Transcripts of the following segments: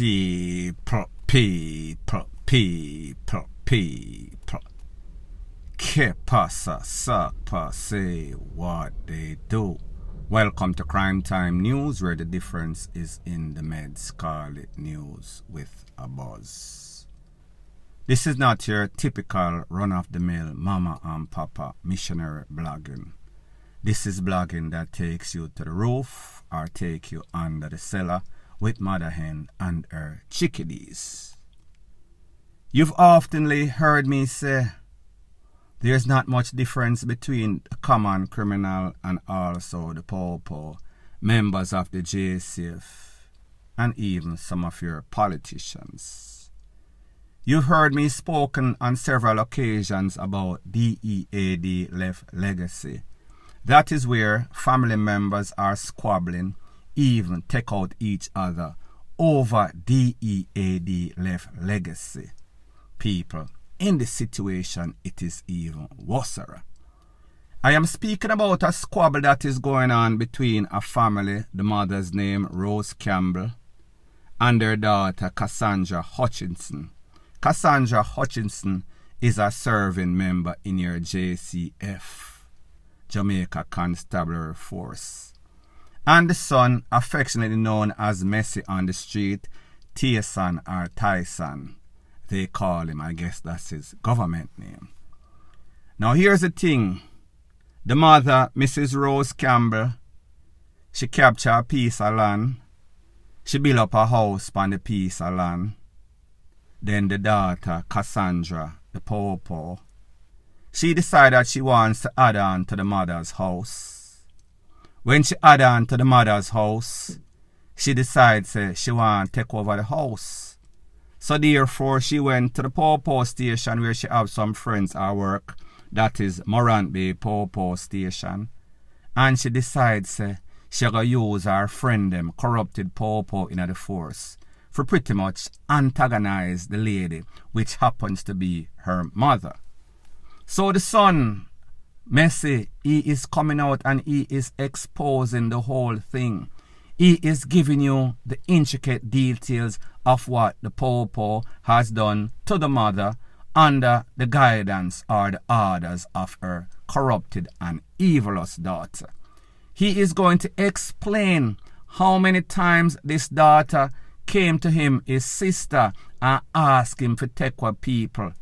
people. Que pasa, sapa, say what they do. Welcome to Crime Time News, where the difference is in the meds. Call it news with a buzz. This is not your typical run-of-the-mill mama and papa missionary blogging. This is blogging that takes you to the roof or take you under the cellar with Mother Hen and her chickadees. You've oftenly heard me say there's not much difference between the common criminal and also the po-po, members of the JCF, and even some of your politicians. You've heard me spoken on several occasions about DEAD left legacy. That is where family members are squabbling, even take out each other over DEAD left legacy. People, in this situation, it is even worse. I am speaking about a squabble that is going on between a family, the mother's name Rose Campbell, and their daughter Cassandra Hutchinson. Cassandra Hutchinson is a serving member in your JCF, Jamaica Constabulary Force. And the son, affectionately known as Messi on the street, Tyson or Tyson. They call him, I guess that's his government name. Now here's the thing. The mother, Mrs. Rose Campbell, she captured a piece of land. She built up a house on the piece of land. Then the daughter, Cassandra, the po-po, she decided she wants to add on to the mother's house. When she add on to the mother's house, she decides she wants to take over the house. So therefore, she went to the po-po station where she have some friends at work. That is Morant Bay po-po station. And she decides she gonna use her friend them, corrupted po-po in the force, for pretty much antagonize the lady, which happens to be her mother. So the son, Messi, he is coming out and he is exposing the whole thing. He is giving you the intricate details of what the po-po has done to the mother under the guidance or the orders of her corrupted and evilous daughter. He is going to explain how many times this daughter came to him, his sister, and asked him to take with people.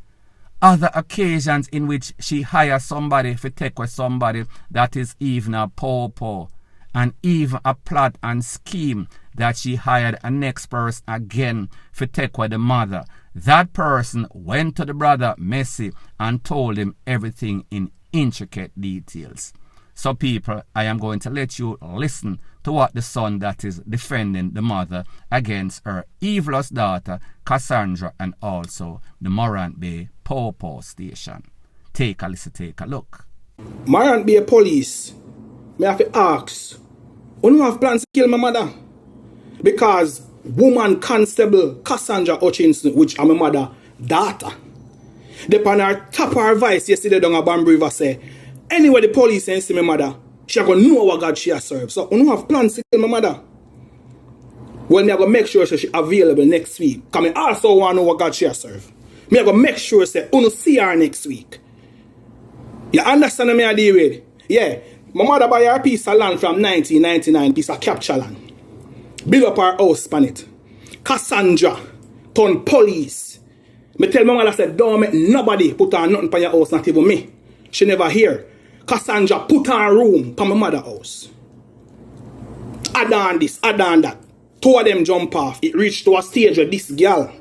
Other occasions in which she hired somebody to take with somebody that is even a po-po. And even a plot and scheme that she hired a next person again to take with the mother. That person went to the brother Messi and told him everything in intricate details. So people, I am going to let you listen to what the son that is defending the mother against her evilous daughter Cassandra and also the Morant Bay po-po station. Take a listen, take a look. Morant Bay police, me have to ask, you don't have plans to kill my mother? Because woman constable Cassandra Hutchinson, which I'm my mother daughter, they on her top of her voice yesterday down at Bamboo River say, anyway the police ain't see my mother, she gonna know what God she has served. So you don't have plans to kill my mother? Well, me I gonna make sure she's available next week. Because I also want to know what God she has served. Me I gonna make sure say you see her next week. You understand me I deal with? Yeah. My mother buy her a piece of land from 1999, piece of capture land. Build up her house on it. Cassandra turn police. Me tell my mother said, don't make nobody put on nothing on your house, not even me. She never hear. Cassandra put on a room on my mother's house. Add on this, add on that. Two of them jump off. It reached to a stage where this girl,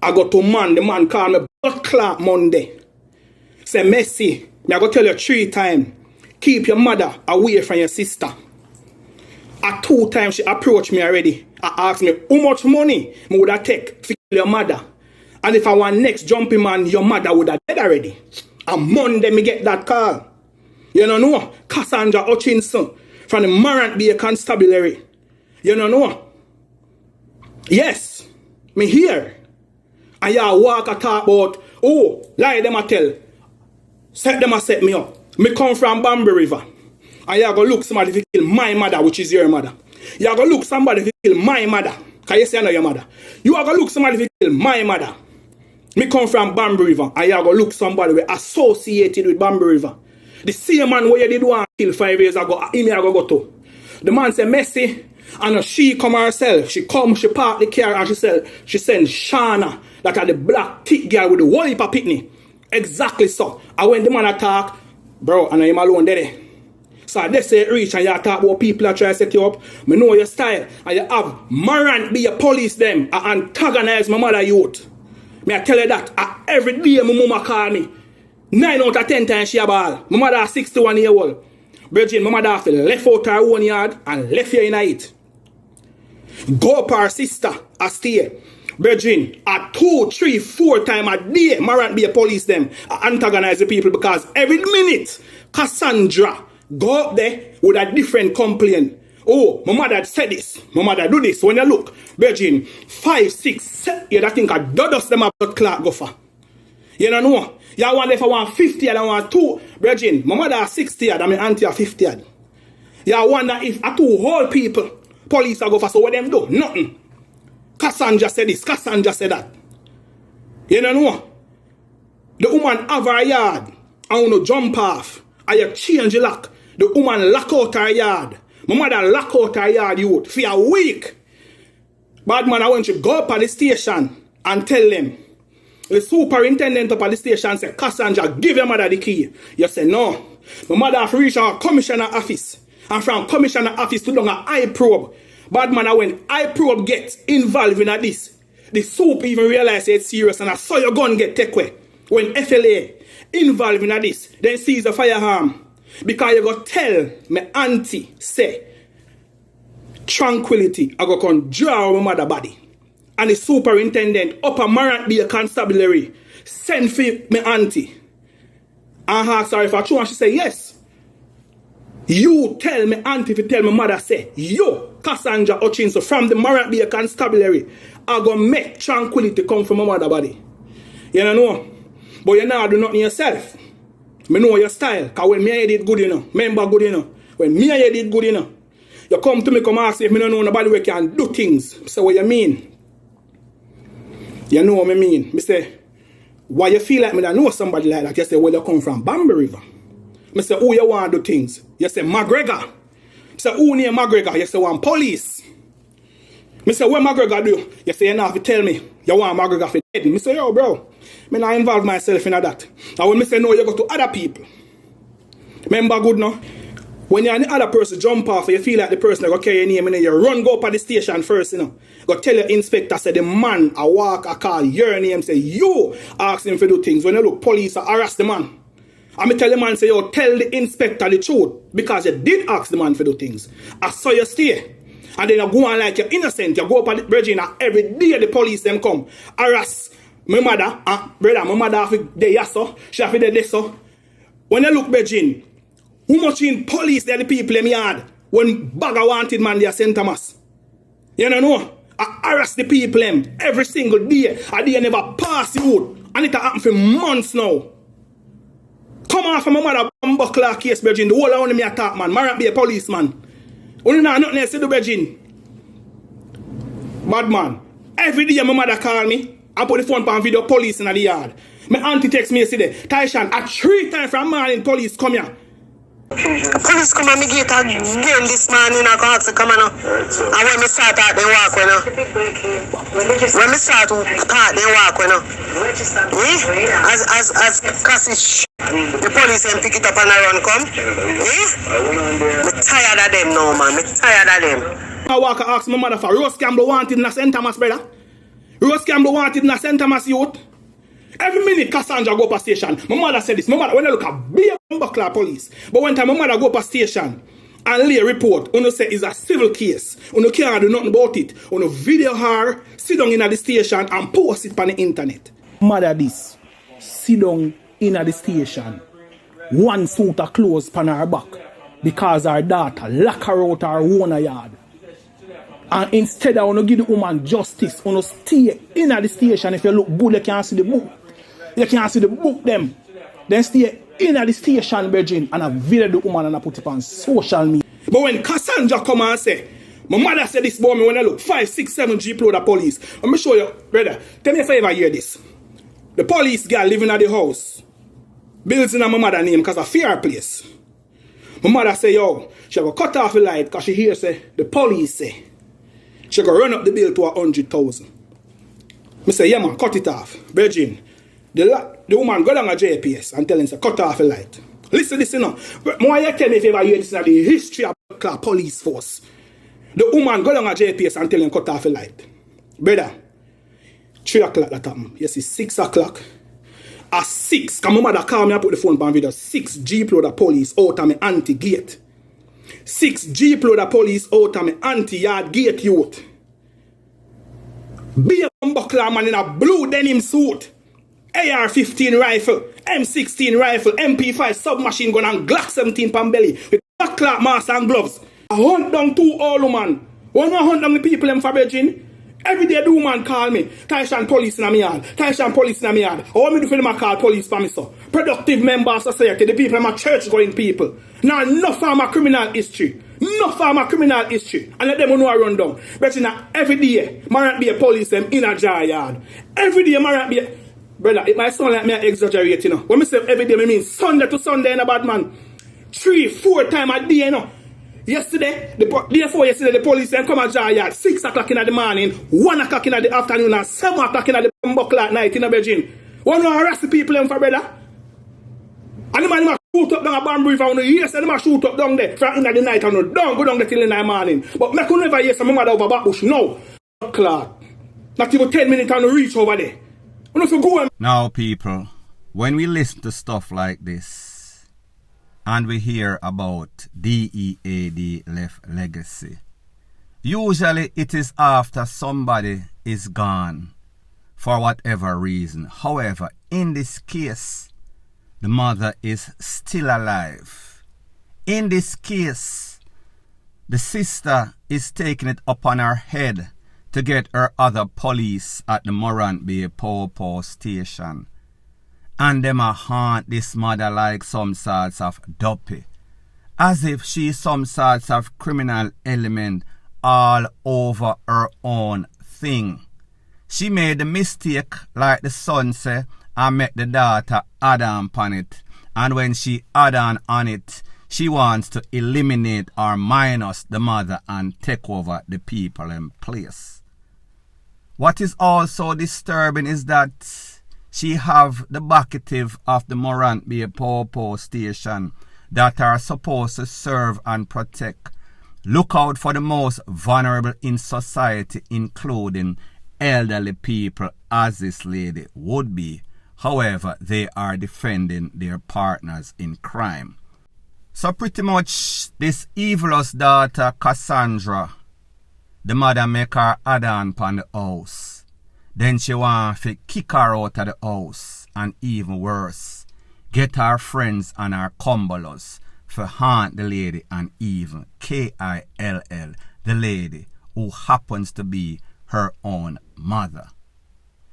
I got to man, the man called me blood clot Monday. Say, Messi, me I go tell you 3 times. Keep your mother away from your sister. At 2 times she approached me already. I asked me how much money I would have take to kill your mother. And if I want next jumping man, your mother would have dead already. On Monday me get that call. You don't know? Cassandra Hutchinson from the Morant Bay Constabulary. You don't know? Yes, me here. And y'all walk and talk about, oh, lie them a tell. Set them a set me up. Me come from Bamboo River. And you go look somebody to kill my mother, which is your mother. You go look somebody to kill my mother. Because you say I know your mother. You are going to look somebody to kill my mother. Me come from Bamboo River, and you are going to look somebody we associated with Bamboo River. The same man where you did one kill 5 years ago, him I go to. The man said, Messi, and she come herself. She come, she park the car, and she send Shana, that are the black thick girl with the whole heap of picnic. Exactly so. And when the man attack, bro, and I'm alone there. So they say reach and you talk about people that try to set you up. Me know your style. And you have Marant be a police them and antagonize my mother youth. Me I tell you that every day my mama call me. 9 out of 10 times she a ball. My mother is 61 years old. Virgin, my mother have to left out her own yard and left here in it. Go up her sister a stay. Virgin, a 2, 3, 4 times a day, Marant be a police them antagonize the people because every minute Cassandra go up there with a different complaint. Oh, my mother said this. My mother do this. When you look, Virgin, 5, 6, 7, you don't think a dodos them a blood clot go for. You don't know. You want if I want 50 and I want 2. Virgin, my mother is 60 and my auntie are 50. You wonder if a 2 whole people, police are go for, so what them do? Nothing. Cassandra said this, Cassandra said that. You don't know. The woman have her yard and you jump off and you change the lock. The woman lock out her yard. My mother lock out her yard youth for a week. Bad man, I want you to go up at the station and tell them. The superintendent up at the station said, Cassandra, give your mother the key. You say, no. My mother have reached our commissioner office. And from commissioner office to down an eye probe. Bad man, when eye probe gets involved in this, the soup even realize it's serious and I saw your gun get take away. When FLA involved in this, then seize the firearm. Because you go tell my auntie, say, tranquility, I go come draw my mother body. And the superintendent up a Marant be a constabulary, send for my auntie. And ask her if I true and she say yes. You tell me auntie to tell my mother say, yo, Cassandra Hutchinson from the Marant be a constabulary, I go make tranquility come from my mother body. You know? But you now do nothing yourself. Me know your style. Because when me I did good enough, remember good enough. When me I did good enough, you come to me come ask me if me don't know nobody where can do things. I say, what you mean? You know what I mean? Me say, why you feel like me don't know somebody like that? You say, where you come from? Bamboo River. Me say, who you want to do things? You say, McGregor. Me say, who near McGregor? You say, want police. Me say, what McGregor do? You say, you know, if you tell me, you want McGregor for dead. Me say, yo, bro, me not involve myself in that. And when me say, no, you go to other people. Remember good now? When you're the other person jump off and you feel like the person that carry your name, and you run go up at the station first, you know. Go tell your inspector, say the man, I walk, I call your name, say, you ask him to do things. When you look, police harass the man. And me tell the man, say, yo, tell the inspector the truth. Because you did ask the man to do things. I saw you stay. And then you go on like you're innocent. You go up at the bridge and every day the police them come. Harass my mother, brother, my mother have the yasso. She have the so. When you look, Virgin, who much in police there the people in yard when bagger wanted man they are St. Thomas? You know? I harass the people them every single day. And they never pass you. And it happened for months now. Come off from my mother buckler case, Virgin. The whole of me attack, man. Marant be a policeman. Only now nothing else to do, Virgin. Bad man. Every day my mother call me. I put the phone on video police in the yard. My auntie text me yesterday. Taishan, at 3 times from morning police come here. Police come on me gate again this morning. I go ask to come on. And when me start out they walk when when me start to part they walk when as Cassie the police and pick it up and I run come. Me tired of them now, man. Me tired of them. I walk and ask my mother for Rose Campbell wanted in a St. Thomas, brother. Rose Campbell wanted in a St. Thomas youth. Every minute Cassandra go up a station. My mother said this. My mother, when I look at be a buckler police. But one time my mother go up a station and lay a report. Uno say it's a civil case. Uno can't do nothing about it. Uno video her, sit down in the station and post it on the internet. Mother this, sit down in the station. One suit of clothes on her back. Because her daughter lock her out her own yard. And instead of you give the woman justice, you stay in the station. If you look good, you can't see the book. You can't see the book them. Then stay in the station, Virgin, and I video the woman and I put it on social media. But when Cassandra come and say, My mother said this about me when I look 5, 6, 7 Jeep load of police. Let me show you, brother. Tell me if I ever hear this. The police girl living at the house. Bills in my mother's name because of fear place. My mother say, yo, she go cut off the light because she hear say, the police say. She go run up the bill to 100,000. Me say, yeah man, cut it off. Virgin, the woman go down a JPS and tell him, say, cut off the light. Listen this, you know. More you tell me if you ever hear this in the history of the police force. The woman go down a JPS and tell him, cut off the light. Brother, 3 o'clock that happened. Yes, it's 6 o'clock. At 6, because my mother called me and put the phone on video. 6 Jeep load of police out of my auntie gate. 6 Jeep load of police out of my auntie yard gate youth. Be a buckler man in a blue denim suit. AR-15 rifle, M16 rifle, MP5 submachine gun and Glock 17 pan belly. With buckler mask and gloves. I hunt down 2 old man. When I hunt down the people in Virgin. Every day the woman call me, Taishan police in my yard, Taishan police in my yard. How me do for them I call police for me so? Productive member of society, the people in my church going people. Now enough of my criminal history. Enough of my criminal history. And let them know I run down. But you know, every day, I be a police them in a jar yard. Every day I be a... Brother, it might sound like me exaggerate, you know. When I say every day, I mean Sunday to Sunday in a bad man. 3, 4 times a day, you know. Yesterday, the police then come at jar yard 6 o'clock in the morning, 1 o'clock in the afternoon, and 7 o'clock in the buckle at night in the Beijing. One of harass the people in for brother. And the man shoot up down a bamboo river on the years, and the man shoot up down there from in the night and don't go down there till in the morning. But I could never hear some mother over back bush. No. Clock. Not even 10 minutes and reach over there. Now people, when we listen to stuff like this, and we hear about DEAD left legacy, usually it is after somebody is gone for whatever reason. However, in this case, the mother is still alive. In this case, the sister is taking it upon her head to get her other police at the Morant Bay Power Station. And them a haunt this mother like some sorts of duppy, as if she's some sorts of criminal element all over her own thing. She made the mistake, like the son say, and make the daughter add on it. And when she add on it, she wants to eliminate or minus the mother and take over the people in place. What is also disturbing is that she have the backative of the Morant Bay Power Station that are supposed to serve and protect. Look out for the most vulnerable in society, including elderly people, as this lady would be. However, they are defending their partners in crime. So pretty much this evilous daughter, Cassandra, the mother make her add on the house. Then she want to kick her out of the house, and even worse, get her friends and her cumbalers for haunt the lady and even kill the lady who happens to be her own mother.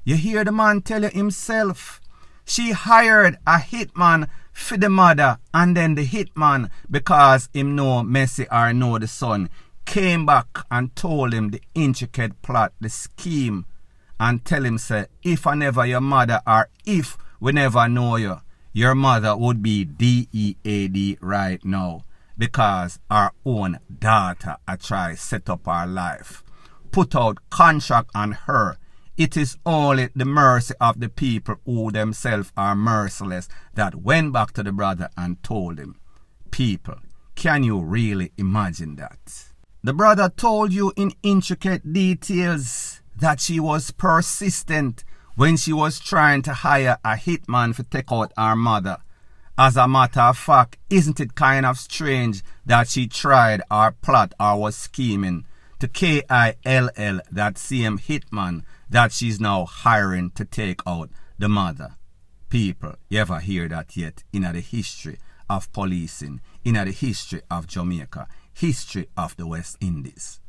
You hear the man tell you himself, she hired a hitman for the mother, and then the hitman, because him know Messi or know the son, came back and told him the intricate plot, the scheme, and tell him, say, if I never your mother or if we never know you, your mother would be DEAD right now, because our own daughter I try set up her life. Put out contract on her. It is only the mercy of the people who themselves are merciless that went back to the brother and told him. People, can you really imagine that? The brother told you in intricate details that she was persistent when she was trying to hire a hitman to take out her mother. As a matter of fact, isn't it kind of strange that she tried or plot or was scheming to kill that same hitman that she's now hiring to take out the mother? People, you ever hear that yet in the history of policing, in the history of Jamaica, history of the West Indies?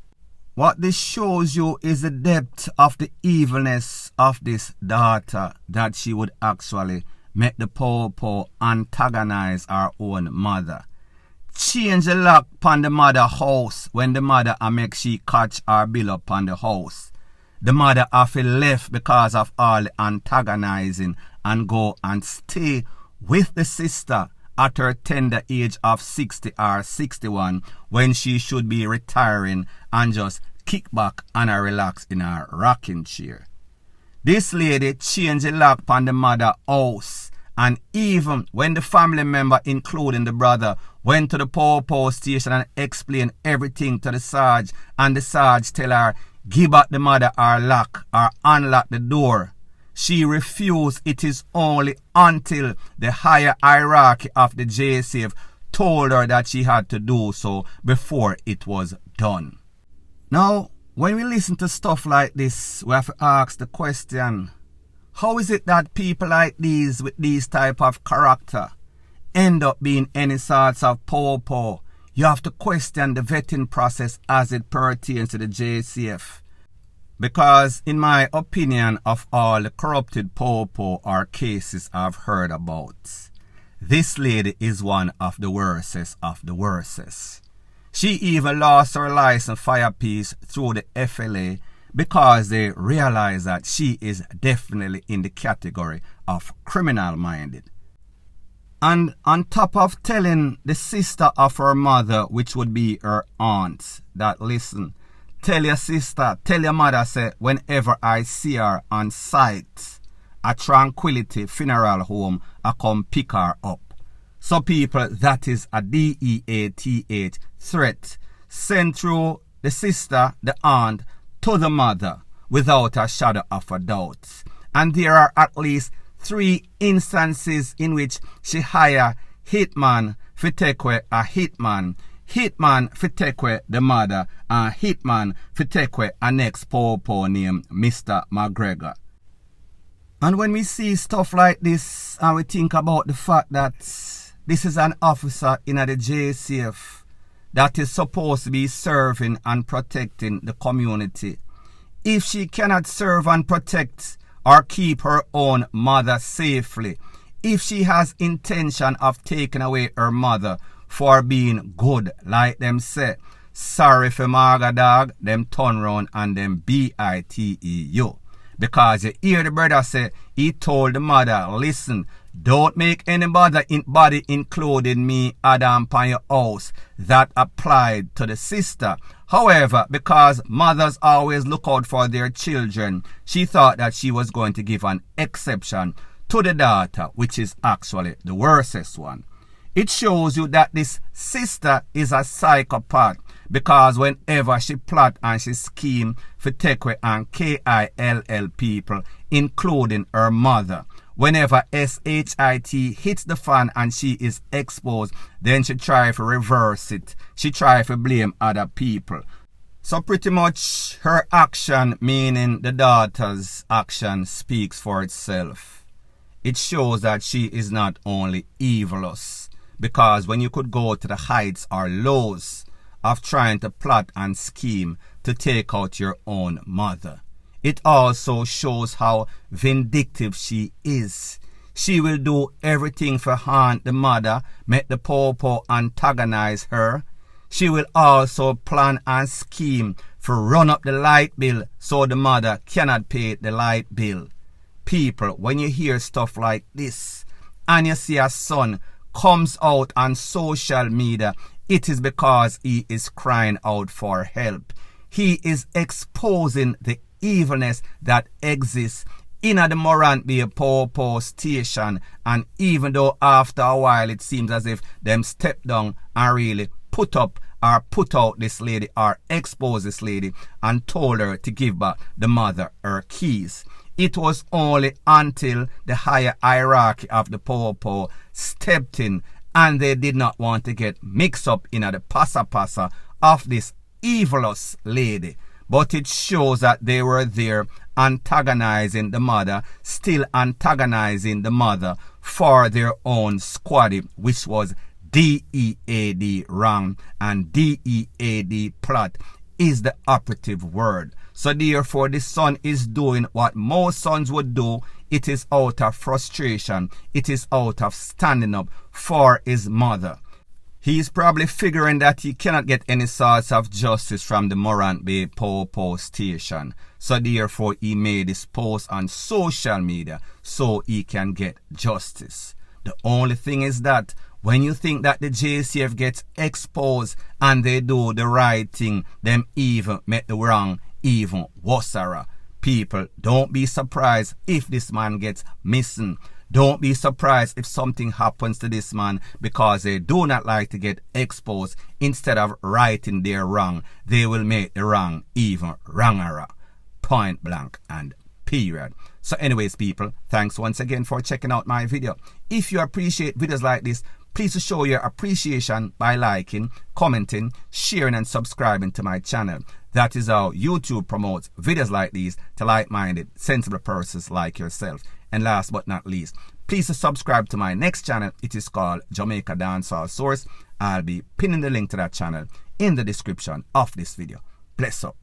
What this shows you is the depth of the evilness of this daughter, that she would actually make the poor antagonize her own mother, change the lock upon the mother house when the mother make she catch her bill up on the house. The mother have left because of all the antagonizing and go and stay with the sister at her tender age of 60 or 61 when she should be retiring and just kick back and relax in her rocking chair. This lady changed the lock on the mother house, and even when the family member, including the brother, went to the post station and explained everything to the Sarge, and the Sarge tell her, give back the mother her lock or unlock the door, she refused. It is only until the higher hierarchy of the JCF told her that she had to do so before it was done. Now, when we listen to stuff like this, we have to ask the question, how is it that people like these with these type of character end up being any sorts of popo? You have to question the vetting process as it pertains to the JCF. Because in my opinion, of all the corrupted popo or cases I've heard about, this lady is one of the worstest of the worstest. She even lost her license firepiece through the FLA because they realized that she is definitely in the category of criminal-minded. And on top of telling the sister of her mother, which would be her aunt, that listen, tell your sister, tell your mother, say, whenever I see her on site at Tranquility Funeral Home, I come pick her up. So people, that is a DEATH threat sent through the sister, the aunt, to the mother without a shadow of a doubt. And there are at least 3 instances in which she hire hitman for take away a hitman for take away the mother, and hitman for take away a next popo named Mr. McGregor. And when we see stuff like this and we think about the fact that this is an officer in the JCF that is supposed to be serving and protecting the community, if she cannot serve and protect or keep her own mother safely, if she has intention of taking away her mother for being good, like them say, sorry for Marga dog, them turn round and them biteu. Because you hear the brother say, he told the mother, listen, don't make anybody including me Adam upon your house. That applied to the sister. However, because mothers always look out for their children, she thought that she was going to give an exception to the daughter, which is actually the worstest one. It shows you that this sister is a psychopath, because whenever she plot and she scheme for take away and KILL people, including her mother, whenever SHIT hits the fan and she is exposed, then she try to reverse it. She try to blame other people. So pretty much her action, meaning the daughter's action, speaks for itself. It shows that she is not only evilous, because when you could go to the heights or lows of trying to plot and scheme to take out your own mother, it also shows how vindictive she is. She will do everything for haunt the mother, make the popo antagonize her. She will also plan and scheme for run up the light bill so the mother cannot pay the light bill. People, when you hear stuff like this and you see a son comes out on social media, it is because he is crying out for help. He is exposing the evilness that exists in the Morant Bay Popo station, and even though after a while it seems as if them step down and really put up or put out this lady or expose this lady and told her to give back the mother her keys. It was only until the higher hierarchy of the Popo stepped in and they did not want to get mixed up in the passa of this evilous lady. But it shows that they were there antagonizing the mother, still antagonizing the mother for their own squaddy, which was DEAD wrong, and DEAD plot is the operative word. So therefore the son is doing what most sons would do. It is out of frustration. It is out of standing up for his mother. He's probably figuring that he cannot get any sorts of justice from the Morant Bay Popo station. So therefore he made this post on social media so he can get justice. The only thing is that when you think that the JCF gets exposed and they do the right thing, them even make the wrong even worse. People, don't be surprised if this man gets missing. Don't be surprised if something happens to this man, because they do not like to get exposed. Instead of righting their wrong, they will make the wrong even wronger. Point blank and period. So anyways, people, thanks once again for checking out my video. If you appreciate videos like this, please show your appreciation by liking, commenting, sharing and subscribing to my channel. That is how YouTube promotes videos like these to like-minded, sensible persons like yourself. And last but not least, please subscribe to my next channel. It is called Jamaica Dancehall Source. I'll be pinning the link to that channel in the description of this video. Bless up.